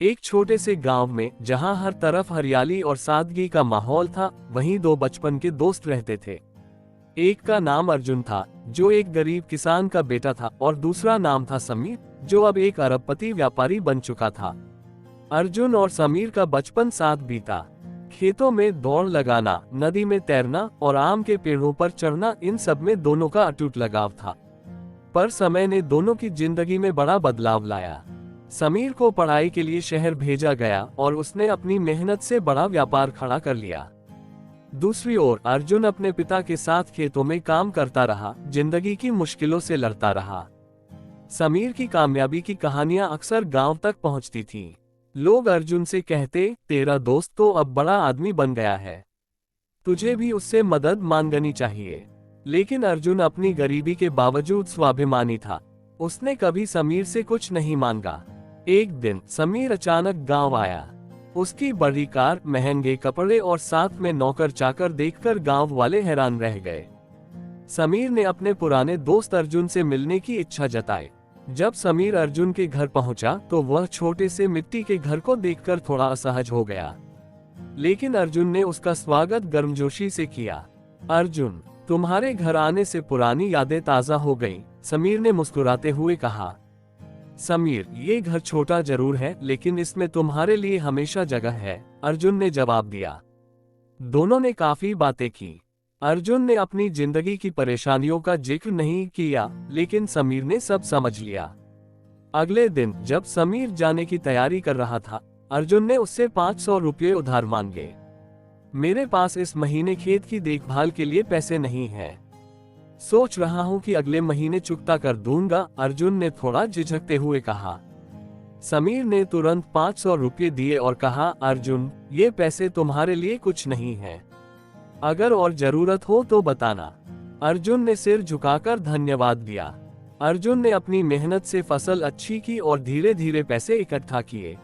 एक छोटे से गांव में जहां हर तरफ हरियाली और सादगी का माहौल था, वहीं दो बचपन के दोस्त रहते थे। एक का नाम अर्जुन था, जो एक गरीब किसान का बेटा था, और दूसरा नाम था समीर, जो अब एक अरबपति व्यापारी बन चुका था। अर्जुन और समीर का बचपन साथ बीता। खेतों में दौड़ लगाना, नदी में तैरना और आम के पेड़ों पर चढ़ना, इन सब में दोनों का अटूट लगाव था। पर समय ने दोनों की जिंदगी में बड़ा बदलाव लाया। समीर को पढ़ाई के लिए शहर भेजा गया और उसने अपनी मेहनत से बड़ा व्यापार खड़ा कर लिया। दूसरी ओर अर्जुन अपने पिता के साथ खेतों में काम करता रहा, जिंदगी की मुश्किलों से लड़ता रहा। समीर की कामयाबी की कहानियां अक्सर गांव तक पहुंचती थीं। लोग अर्जुन से कहते, तेरा दोस्त तो अब बड़ा आदमी बन गया है, तुझे भी उससे मदद मांगनी चाहिए। लेकिन अर्जुन अपनी गरीबी के बावजूद स्वाभिमानी था। उसने कभी समीर से कुछ नहीं मांगा। एक दिन समीर अचानक गांव आया। उसकी बड़ी कार, महंगे कपड़े और साथ में नौकर चाकर देखकर गांव वाले हैरान रह गए। समीर ने अपने पुराने दोस्त अर्जुन से मिलने की इच्छा जताई। जब समीर अर्जुन के घर पहुंचा तो वह छोटे से मिट्टी के घर को देखकर थोड़ा असहज हो गया, लेकिन अर्जुन ने उसका स्वागत गर्मजोशी से किया। अर्जुन, तुम्हारे घर आने से पुरानी यादें ताजा हो गईं, समीर ने मुस्कुराते हुए कहा। समीर, ये घर छोटा जरूर है, लेकिन इसमें तुम्हारे लिए हमेशा जगह है, अर्जुन ने जवाब दिया। दोनों ने काफी बातें की। अर्जुन ने अपनी जिंदगी की परेशानियों का जिक्र नहीं किया, लेकिन समीर ने सब समझ लिया। अगले दिन जब समीर जाने की तैयारी कर रहा था, अर्जुन ने उससे 500 रुपये उधार मांगे। मेरे पास इस महीने खेत की देखभाल के लिए पैसे नहीं हैं। सोच रहा हूं कि अगले महीने चुकता कर दूंगा, अर्जुन ने थोड़ा झिझकते हुए कहा। समीर ने तुरंत 500 रुपये दिए और कहा, अर्जुन, ये पैसे तुम्हारे लिए कुछ नहीं है, अगर और जरूरत हो तो बताना। अर्जुन ने सिर झुकाकर धन्यवाद दिया। अर्जुन ने अपनी मेहनत से फसल अच्छी की और धीरे धीरे पैसे इकट्ठा किए।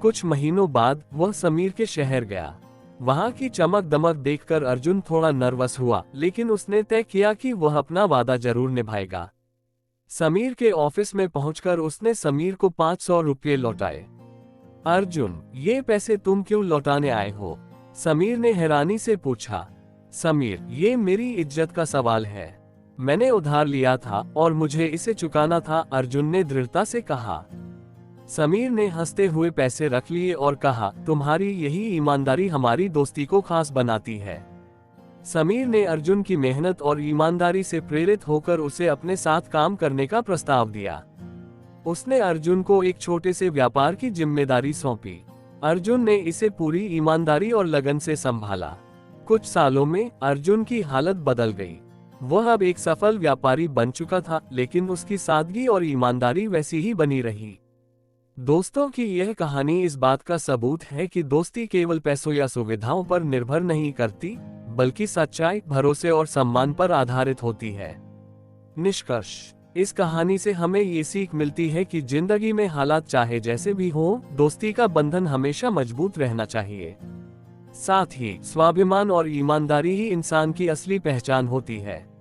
कुछ महीनों बाद वह समीर के शहर गया। वहां की चमक दमक देखकर अर्जुन थोड़ा नर्वस हुआ, लेकिन उसने तय किया कि वह अपना वादा जरूर निभाएगा। समीर के ऑफिस में पहुंचकर उसने समीर को 500 रुपये लौटाए। अर्जुन, ये पैसे तुम क्यों लौटाने आए हो? समीर ने हैरानी से पूछा। समीर, ये मेरी इज्जत का सवाल है, मैंने उधार लिया था और मुझे इसे चुकाना था, अर्जुन ने दृढ़ता से कहा। समीर ने हंसते हुए पैसे रख लिए और कहा, तुम्हारी यही ईमानदारी हमारी दोस्ती को खास बनाती है। समीर ने अर्जुन की मेहनत और ईमानदारी से प्रेरित होकर उसे अपने साथ काम करने का प्रस्ताव दिया। उसने अर्जुन को एक छोटे से व्यापार की जिम्मेदारी सौंपी। अर्जुन ने इसे पूरी ईमानदारी और लगन से संभाला। कुछ सालों में अर्जुन की हालत बदल गई। वह अब एक सफल व्यापारी बन चुका था, लेकिन उसकी सादगी और ईमानदारी वैसी ही बनी रही। दोस्तों की यह कहानी इस बात का सबूत है कि दोस्ती केवल पैसों या सुविधाओं पर निर्भर नहीं करती, बल्कि सच्चाई, भरोसे और सम्मान पर आधारित होती है। निष्कर्ष, इस कहानी से हमें ये सीख मिलती है कि जिंदगी में हालात चाहे जैसे भी हो, दोस्ती का बंधन हमेशा मजबूत रहना चाहिए। साथ ही स्वाभिमान और ईमानदारी ही इंसान की असली पहचान होती है।